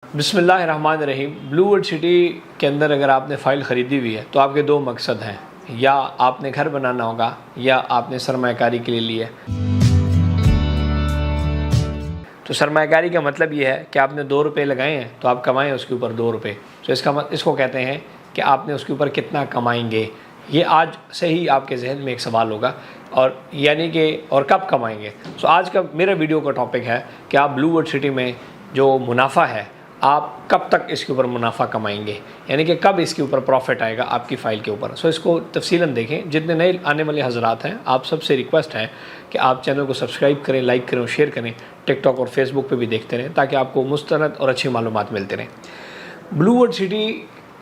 बिस्मिल्लाहिर्रहमानिर्रहीम। Bluewood city के अंदर अगर आपने फ़ाइल ख़रीदी हुई है तो आपके दो मकसद हैं, या आपने घर बनाना होगा या आपने सरमायाकारी के लिए लिया है। तो सरमायाकारी का मतलब ये है कि आपने 2 रुपये लगाए हैं तो आप कमाएं उसके ऊपर 2 रुपये। तो इसको कहते हैं कि आपने उसके ऊपर कितना कमाएंगे। ये आज से ही आपके जहन में एक सवाल होगा, और यानी कि और कब कमाएंगे। तो आज का मेरा वीडियो का टॉपिक है कि आप ब्लूवुड सिटी में जो मुनाफा है आप कब तक इसके ऊपर मुनाफा कमाएंगे, यानी कि कब इसके ऊपर प्रॉफिट आएगा आपकी फ़ाइल के ऊपर। सो इसको तफसीलन देखें। जितने नए आने वाले हजरात हैं आप सबसे रिक्वेस्ट है कि आप चैनल को सब्सक्राइब करें, लाइक करें और शेयर करें। टिकटॉक और फेसबुक पे भी देखते रहें ताकि आपको मुस्तनद और अच्छी मालूमात मिलते रहें। ब्लूवुड सिटी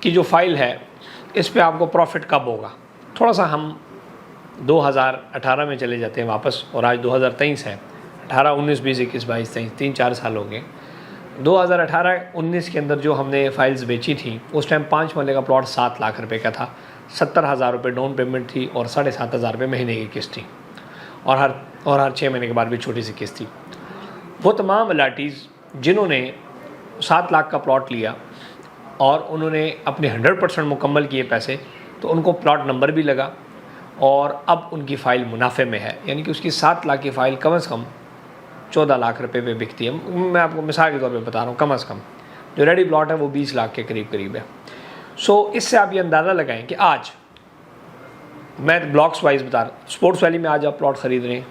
की जो फ़ाइल है इस पर आपको प्रॉफिट कब होगा। थोड़ा सा हम 2018 में चले जाते हैं वापस, और आज 2023 है। 18, 19, 20, 21, 22, 23 3-4 साल हो गए। 2018-19 के अंदर जो हमने फ़ाइल्स बेची थी उस टाइम 5 मरले का प्लॉट 7 लाख रुपए का था। 70,000 रुपये डाउन पेमेंट थी और 7,500 रुपये महीने की किस्त थी, और हर 6 महीने के बाद भी छोटी सी किस्त थी। वो तमाम अलाटीज़ जिन्होंने 7 लाख का प्लॉट लिया और उन्होंने अपने 100% मुकम्मल किए पैसे, तो उनको प्लॉट नंबर भी लगा और अब उनकी फ़ाइल मुनाफे में है। यानी कि उसकी 7 लाख की फ़ाइल कम से कम 14 लाख रुपए पे बिकती है। मैं आपको मिसाल के तौर पे बता रहा हूँ, कम से कम जो रेडी प्लॉट है वो 20 लाख के करीब है। सो इससे आप ये अंदाज़ा लगाएं कि आज मैं ब्लॉक्स वाइज बता रहा हूँ। स्पोर्ट्स वैली में आज आप प्लॉट ख़रीद रहे हैं,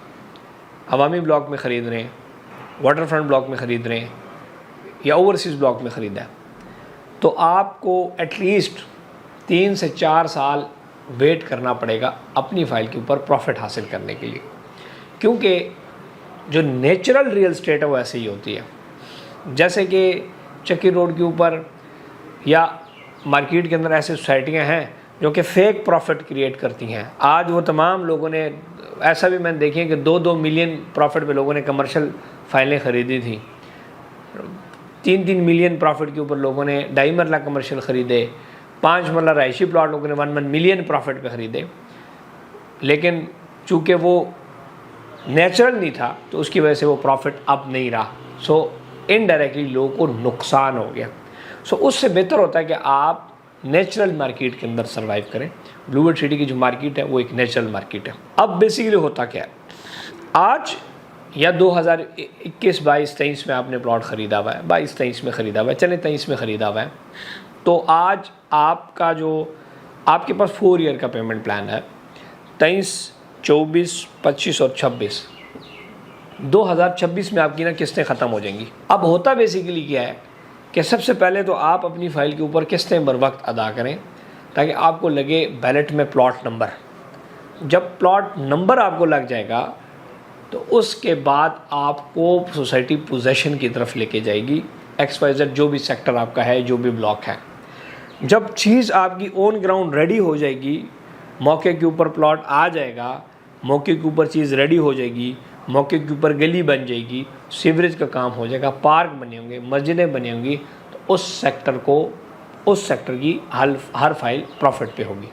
अवामी ब्लॉक में ख़रीद रहे हैं, वाटर फ्रंट ब्लॉक में ख़रीद रहे हैं या ओवरसीज़ ब्लॉक में ख़रीदा है, तो आपको एटलीस्ट 3 से 4 साल वेट करना पड़ेगा अपनी फ़ाइल के ऊपर प्रॉफिट हासिल करने के लिए। क्योंकि जो नेचुरल रियल एस्टेट है वो ऐसे ही होती है। जैसे कि चक्की रोड के ऊपर या मार्केट के अंदर ऐसी सोसाइटियाँ हैं जो कि फ़ेक प्रॉफिट क्रिएट करती हैं। आज वो तमाम लोगों ने, ऐसा भी मैंने देखी है कि 2-2 मिलियन प्रॉफिट पे लोगों ने कमर्शियल फ़ाइलें ख़रीदी थी। 3-3 मिलियन प्रॉफिट के ऊपर लोगों ने 2.5 मरला कमर्शियल ख़रीदे। 5 मरला रहायशी प्लॉट लोगों ने 1 मिलियन प्रॉफिट पे ख़रीदे, लेकिन चूँकि वो नेचुरल नहीं था तो उसकी वजह से वो प्रॉफिट अब नहीं रहा। सो इनडायरेक्टली लोगों को नुकसान हो गया। सो उससे बेहतर होता है कि आप नेचुरल मार्केट के अंदर सर्वाइव करें। ब्लूवुड सिटी की जो मार्केट है वो एक नेचुरल मार्केट है। अब बेसिकली होता क्या है, आज या 2021, 22, 23 में आपने प्लॉट ख़रीदा हुआ है, 22, 23 में ख़रीदा हुआ है, चले 23 में ख़रीदा हुआ है, तो आज आपका जो आपके पास 4 ईयर का पेमेंट प्लान है, 23, 24, 25 और 26। 2026 में आपकी ना किस्तें ख़त्म हो जाएंगी। अब होता बेसिकली क्या है कि सबसे पहले तो आप अपनी फ़ाइल के ऊपर किस्तें बर वक्त अदा करें ताकि आपको लगे बैलेट में प्लॉट नंबर। जब प्लॉट नंबर आपको लग जाएगा तो उसके बाद आपको सोसाइटी पोजेसन की तरफ लेके जाएगी, XYZ जो भी सेक्टर आपका है, जो भी ब्लॉक है। जब चीज़ आपकी ऑन ग्राउंड रेडी हो जाएगी, मौके के ऊपर प्लॉट आ जाएगा, मौके के ऊपर चीज़ रेडी हो जाएगी, मौके के ऊपर गली बन जाएगी, सीवरेज का काम हो जाएगा, पार्क बने होंगे, मस्जिदें बनी होंगी, तो उस सेक्टर की हर फाइल प्रॉफिट पे होगी।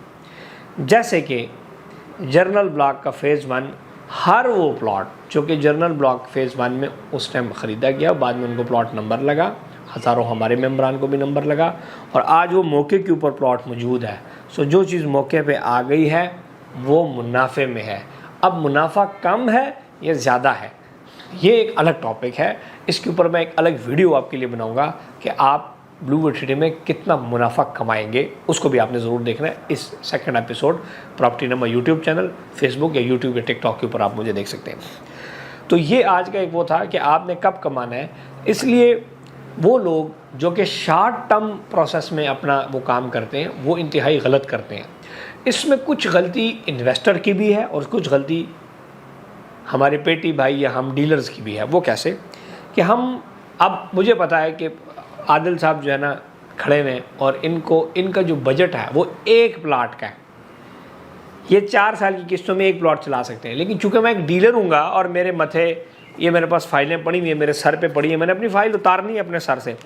जैसे कि जर्नल ब्लॉक का फ़ेज़ 1, हर वो प्लॉट जो कि जर्नल ब्लॉक फ़ेज़ 1 में उस टाइम ख़रीदा गया, बाद में उनको प्लॉट नंबर लगा, हज़ारों हमारे मेम्बरान को भी नंबर लगा, और आज वो मौके के ऊपर प्लॉट मौजूद है। सो जो चीज़ मौके पे आ गई है वो मुनाफे में है। अब मुनाफा कम है या ज़्यादा है, ये एक अलग टॉपिक है। इसके ऊपर मैं एक अलग वीडियो आपके लिए बनाऊंगा कि आप ब्लूवुड सिटी में कितना मुनाफा कमाएंगे, उसको भी आपने ज़रूर देखना है। इस second episode property number YouTube channel, Facebook या यूट्यूब या टिकटॉक के ऊपर आप मुझे देख सकते हैं। तो ये आज का एक वो था कि आपने कब कमाना है। इसलिए वो लोग जो कि शॉर्ट टर्म प्रोसेस में अपना वो काम करते हैं वो इंतहाई गलत करते हैं। इसमें कुछ गलती इन्वेस्टर की भी है और कुछ गलती हमारे पेटी भाई या हम डीलर्स की भी है। वो कैसे कि हम, अब मुझे पता है कि आदिल साहब जो है ना खड़े हैं और इनका जो बजट है वो एक प्लाट का है। ये 4 साल की किस्तों में एक प्लॉट चला सकते हैं, लेकिन चूँकि मैं एक डीलर हूँगा और मेरे मथे ये मेरे पास फाइलें पड़ी हुई हैं, मेरे सर पे पड़ी है, मैंने अपनी फ़ाइल उतारनी है अपने सर से,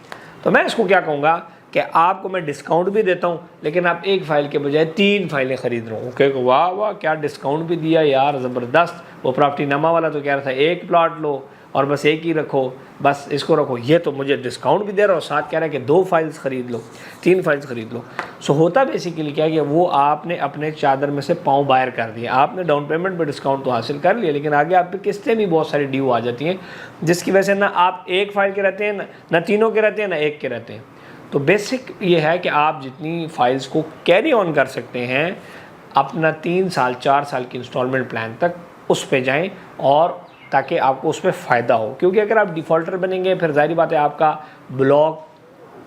तो मैं इसको क्या कहूँगा कि आपको मैं डिस्काउंट भी देता हूँ, लेकिन आप एक फ़ाइल के बजाय 3 फाइलें ख़रीद रहे हो। कहो वाह वाह क्या डिस्काउंट भी दिया यार, ज़बरदस्त। वो प्रॉपर्टी नामा वाला तो कह रहा था 1 प्लॉट लो और बस एक ही रखो, बस इसको रखो, ये तो मुझे डिस्काउंट भी दे रहा हो, साथ कह रहा है कि 2 फाइल्स ख़रीद लो, 3 फाइल्स ख़रीद लो। सो होता बेसिकली क्या है कि वो आपने अपने चादर में से पाँव बाहर कर दिए। आपने डाउन पेमेंट पे डिस्काउंट तो हासिल कर लिया, लेकिन आगे आप पे किस्तें भी बहुत सारी ड्यू आ जाती हैं, जिसकी वजह से ना आप एक फाइल के रहते हैं, ना तीनों के रहते हैं, ना एक के रहते हैं। तो बेसिक ये है कि आप जितनी फाइल्स को कैरी ऑन कर सकते हैं अपना 3 साल 4 साल की इंस्टॉलमेंट प्लान तक, उस पे जाएं, और ताकि आपको उसमें फ़ायदा हो। क्योंकि अगर आप डिफ़ॉल्टर बनेंगे फिर ज़ाहिर बात है आपका ब्लॉक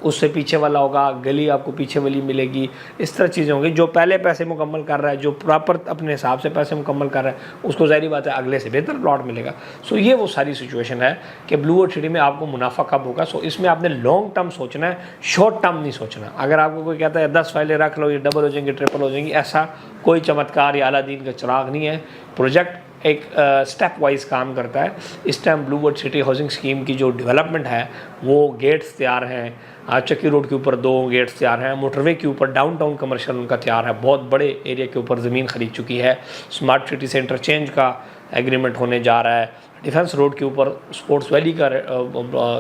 उससे पीछे वाला होगा, गली आपको पीछे वाली मिलेगी, इस तरह चीज़ें होंगी। जो पहले पैसे मुकम्मल कर रहा है, जो प्रॉपर अपने हिसाब से पैसे मुकम्मल कर रहा है, उसको ज़ाहिर बात है अगले से बेहतर प्लॉट मिलेगा। सो ये वो सारी सिचुएशन है कि ब्लूवर्ड सिटी में आपको मुनाफा कब होगा। सो इसमें आपने लॉन्ग टर्म सोचना है, शॉर्ट टर्म नहीं सोचना। अगर आपको कोई कहता है 10 फाइलें रख लो, ये डबल हो जाएंगी, ट्रिपल हो जाएंगी, ऐसा कोई चमत्कार या अलादीन का चिराग नहीं है। प्रोजेक्ट एक स्टेप वाइज काम करता है। इस टाइम ब्लूवर्ड सिटी हाउसिंग स्कीम की जो डेवलपमेंट है वो गेट्स तैयार हैं, चक्की रोड के ऊपर 2 गेट्स तैयार हैं, मोटरवे के ऊपर डाउनटाउन कमर्शियल उनका तैयार है, बहुत बड़े एरिया के ऊपर ज़मीन खरीद चुकी है। स्मार्ट सिटी से इंटरचेंज का एग्रीमेंट होने जा रहा है। डिफेंस रोड के ऊपर स्पोर्ट्स वैली का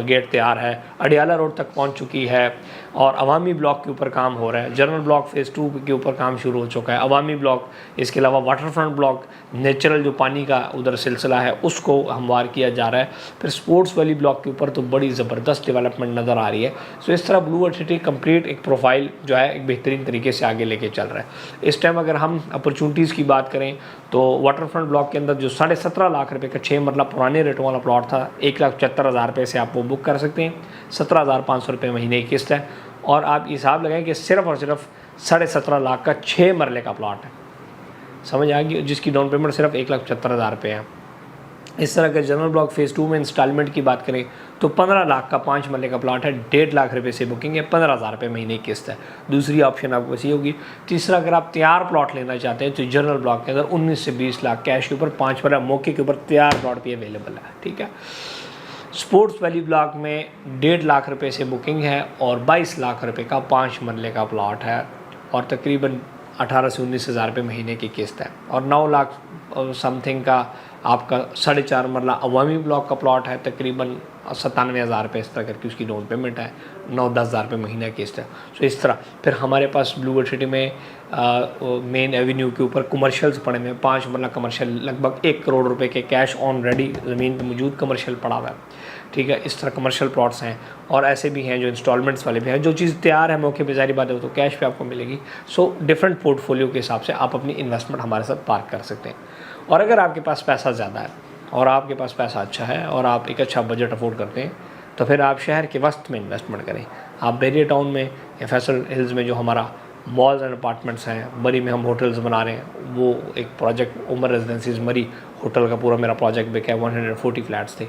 गेट तैयार है, अडियाला रोड तक पहुंच चुकी है, और अवामी ब्लॉक के ऊपर काम हो रहा है। जनरल ब्लॉक फेज़ 2 के ऊपर काम शुरू हो चुका है, अवामी ब्लॉक, इसके अलावा वाटर फ्रंट ब्लॉक, नेचुरल जो पानी का उधर सिलसिला है उसको हमवार किया जा रहा है। फिर स्पोर्ट्स वैली ब्लॉक के ऊपर तो बड़ी ज़बरदस्त डेवलपमेंट नज़र आ रही है। सो इस तरह ब्लूवर्ड सिटी कंप्लीट एक प्रोफाइल जो है एक बेहतरीन तरीके से आगे लेके चल रहा है। इस टाइम अगर हम अपॉर्चुनिटीज़ की बात करें तो वाटर फ्रंट ब्लॉक के अंदर जो 17.5 लाख रुपये का 6 मरला पुराने रेटों वाला प्लॉट था, 1,75,000 रुपये से आप वो बुक कर सकते हैं। 17,500 रुपये महीने की किस्त है, और आप हिसाब लगाएं कि सिर्फ और सिर्फ 17.5 लाख का 6 मरले का प्लॉट है। समझ आ गई, जिसकी डाउन पेमेंट सिर्फ 1,75,000 रुपये है। इस तरह के जनरल ब्लॉक फेज़ 2 में इंस्टॉलमेंट की बात करें तो 15 लाख का 5 मरले का प्लॉट है, 1.5 लाख रुपये से बुकिंग है, 15,000 रुपये महीने की किस्त है। दूसरी ऑप्शन आपको ऐसी होगी। तीसरा, अगर आप तैयार प्लॉट लेना चाहते हैं तो जनरल ब्लॉक के अंदर 19 से 20 लाख कैश के ऊपर 5 मरला मौके के ऊपर तैयार प्लॉट भी अवेलेबल है। ठीक है। स्पोर्ट्स वैली ब्लॉक में 1.5 लाख रुपये से बुकिंग है और 22 लाख रुपये का 5 मरले का प्लॉट है, और तकरीबन 18 से 19 हज़ार रुपये महीने की किस्त है, और 9 लाख समथिंग का आपका 4.5 मरला अवामी ब्लॉक का प्लॉट है, तकरीबन 97,000 रुपये इस तरह करके उसकी डाउन पेमेंट है, 9-10 हज़ार रुपये महीना किस्त है। सो इस तरह फिर हमारे पास ब्लूवर्ड सिटी में मेन एवेन्यू के ऊपर कमर्शियल्स पड़े हुए हैं, 5 मरला कमर्शियल, लगभग 1 करोड़ रुपए के कैश ऑन रेडी ज़मीन पर मौजूद कमर्शियल पड़ा हुआ है। ठीक है। इस तरह कमर्शियल प्लॉट्स हैं, और ऐसे भी हैं जो इंस्टॉलमेंट्स वाले भी हैं। जो चीज़ तैयार है मौके पे ज़ाहिर बात है वो तो कैश पे आपको मिलेगी। सो डिफरेंट पोर्टफोलियो के हिसाब से आप अपनी इन्वेस्टमेंट हमारे साथ पार्क कर सकते हैं। और अगर आपके पास पैसा ज़्यादा है और आपके पास पैसा अच्छा है और आप एक अच्छा बजट अफोर्ड करते हैं तो फिर आप शहर के वस्त में इन्वेस्टमेंट करें। आप बैरियर टाउन में या फैसल हिल्स में जो हमारा मॉल्स एंड अपार्टमेंट्स हैं, मरी में हम होटल्स बना रहे हैं, वो एक प्रोजेक्ट उमर रेजिडेंसीज मरी होटल का पूरा मेरा प्रोजेक्ट बिका है। 140 फ्लैट्स थे।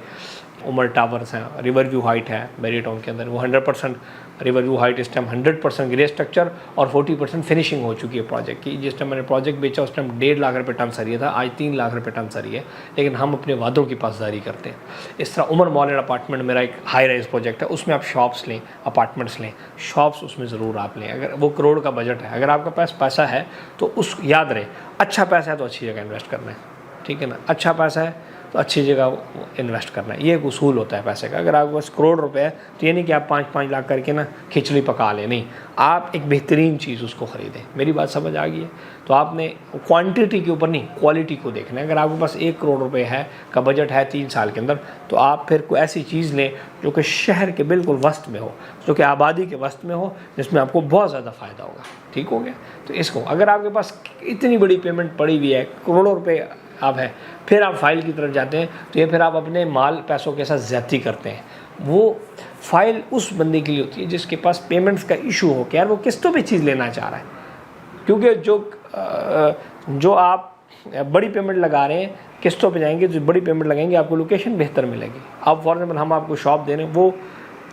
उमर टावर्स हैं, रिवर व्यू हाइट है बैरियर टाउन के अंदर, वो 100% रिवर व्यू हाइट इस टाइम 100% ग्रे स्ट्रक्चर और 40% फिनिशिंग हो चुकी है प्रोजेक्ट की। जिस टाइम मैंने प्रोजेक्ट बेचा उस टाइम 1.5 लाख रुपये टन सरिया था, आज 3 लाख रुपये टन सरिया है, लेकिन हम अपने वादों की पासदारी करते हैं। इस तरह उमर मॉल एंड अपार्टमेंट मेरा एक हाई राइज प्रोजेक्ट है, उसमें आप शॉप्स लें, अपार्टमेंट्स लें, शॉप्स उसमें ज़रूर आप लें। अगर वो करोड़ का बजट है, अगर आपके पास पैसा है तो उस याद रहे अच्छा पैसा है तो अच्छी जगह इन्वेस्ट करना है। ठीक है ना। अच्छा पैसा है तो अच्छी जगह इन्वेस्ट करना है, ये एक उसूल होता है पैसे का। अगर आपके पास करोड़ रुपए है तो ये नहीं कि आप 5-5 लाख करके ना खिचड़ी पका लें, नहीं, आप एक बेहतरीन चीज़ उसको ख़रीदें। मेरी बात समझ आ गई है। तो आपने क्वांटिटी के ऊपर नहीं क्वालिटी को देखना है। अगर आपके पास 1 करोड़ रुपए है का बजट है 3 साल के अंदर, तो आप फिर कोई ऐसी चीज़ लें जो कि शहर के बिल्कुल वस्त में हो, जो कि आबादी के वस्त में हो, जिसमें आपको बहुत ज़्यादा फ़ायदा होगा। ठीक हो गया। तो इसको अगर आपके पास इतनी बड़ी पेमेंट पड़ी हुई है, करोड़ों रुपये आप है, फिर आप फाइल की तरफ जाते हैं तो ये फिर आप अपने माल पैसों के साथ ज़्यादती करते हैं। वो फाइल उस बंदे के लिए होती है जिसके पास पेमेंट्स का इशू हो कि यार वो किस्तों पे चीज़ लेना चाह रहा है। क्योंकि जो आप बड़ी पेमेंट लगा रहे हैं, किस्तों पे जाएंगे, जो बड़ी पेमेंट लगाएंगे आपको लोकेशन बेहतर मिलेगी। अब फॉर एग्जाम्पल हम आपको शॉप दे रहे हैं, वो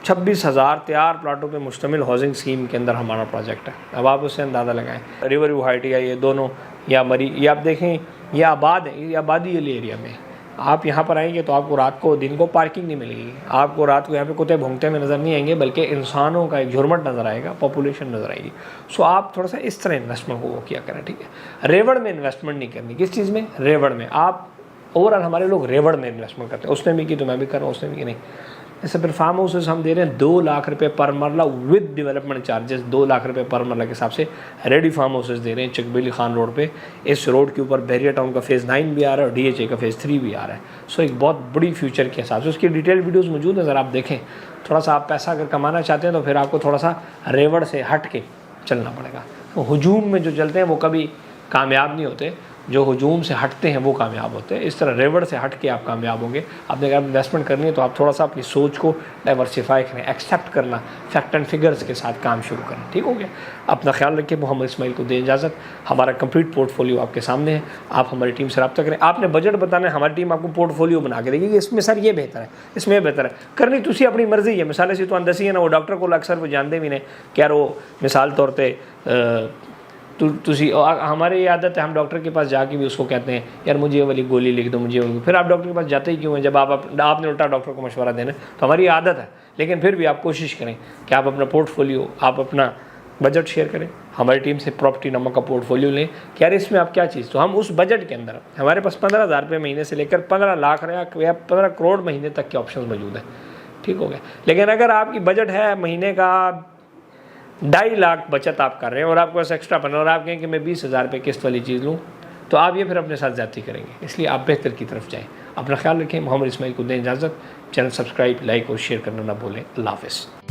26,000 तैयार प्लाटों पे मुश्तमिल हाउसिंग स्कीम के अंदर हमारा प्रोजेक्ट है। अब आप उससे अंदाज़ा लगाएं, रिवर व्यू हाइट या ये दोनों या मरी, ये आप देखें ये आबाद है, ये आबादी वाले एरिया में आप यहाँ पर आएंगे तो आपको रात को दिन को पार्किंग नहीं मिलेगी, आपको रात को यहाँ पे कुत्ते भौंकते में नज़र नहीं आएंगे, बल्कि इंसानों का एक झुरमट नज़र आएगा, पॉपुलेशन नज़र आएगी। सो आप थोड़ा सा इस तरह इन्वेस्टमेंट को वो किया करें। ठीक है। रेवड़ में इन्वेस्टमेंट नहीं करनी। किस चीज़ में? रेवड़ में। आप ओवरऑल हमारे लोग रेवड़ में इन्वेस्टमेंट करते हैं, उसने भी की तो मैं भी कर रहा हूँ, उसने भी की नहीं। ऐसे फिर फार्म हाउसेस हम दे रहे हैं 2 लाख रुपए पर मरला विद डेवलपमेंट चार्जेस, 2 लाख रुपए पर मरला के हिसाब से रेडी फार्म हाउसेस दे रहे हैं चकबेली खान रोड पे। इस रोड के ऊपर बैरियर टाउन का फेज़ 9 भी आ रहा है और DHA का फेज़ 3 भी आ रहा है। सो एक बहुत बड़ी फ्यूचर के हिसाब से उसकी डिटेल वीडियोज़ मौजूद है, अगर आप देखें। थोड़ा सा आप पैसा अगर कमाना चाहते हैं तो फिर आपको थोड़ा सा रेवड़ से हट के चलना पड़ेगा। तो हुजूम में जो चलते हैं वो कभी कामयाब नहीं होते, जो हुजूम से हटते हैं वो कामयाब होते हैं। इस तरह रेवड़ से हट के आप कामयाब होंगे। आपने अगर इन्वेस्टमेंट करनी है तो आप थोड़ा सा अपनी सोच को डाइवर्सिफाई करें, एक्सेप्ट करना, फैक्ट एंड फिगर्स के साथ काम शुरू करें। ठीक हो गया? अपना ख्याल रखिए। मोहम्मद इस्माइल को दें इजाज़त। हमारा कंप्लीट पोर्टफोलियो आपके सामने है, आप हमारी टीम से रब्ता करें। आपने बजट बताना है, हमारी टीम आपको पोर्टफोलियो बना के देगी कि इसमें सर ये बेहतर है, इसमें बेहतर है। करनी तुसी अपनी मर्जी है। मिसाल से तो अंदसी है ना, वो डॉक्टर को अक्सर वो जानते भी नहीं क्या वो मिसाल तौर पर तुसी हमारी ये आदत है, हम डॉक्टर के पास जाके भी उसको कहते हैं यार मुझे ये वाली गोली लिख दो, मुझे फिर आप डॉक्टर के पास जाते ही क्यों हैं जब आपने उल्टा डॉक्टर को मशवरा देना। तो हमारी ये आदत है, लेकिन फिर भी आप कोशिश करें कि आप अपना पोर्टफोलियो, आप अपना बजट शेयर करें हमारी टीम से। प्रॉपर्टी नामा का पोर्टफोलियो लें कि यार इसमें आप क्या चीज़, तो हम उस बजट के अंदर हमारे पास 15,000 रुपये महीने से लेकर 15 लाख या 15 करोड़ महीने तक के ऑप्शन मौजूद हैं। ठीक हो गया? लेकिन अगर आपकी बजट है महीने का 2.5 लाख बचत आप कर रहे हैं और आपको ऐसा एक्स्ट्रा बना और आप कहें कि मैं 20,000 रुपये किस्त वाली चीज़ लूँ, तो आप ये फिर अपने साथ ज़्यादती करेंगे। इसलिए आप बेहतर की तरफ जाएँ। अपना ख्याल रखें। मोहम्मद इस्माइल को दें इजाज़त। चैनल सब्सक्राइब, लाइक और शेयर करना ना भूलें। अल्लाह हाफ़िज़।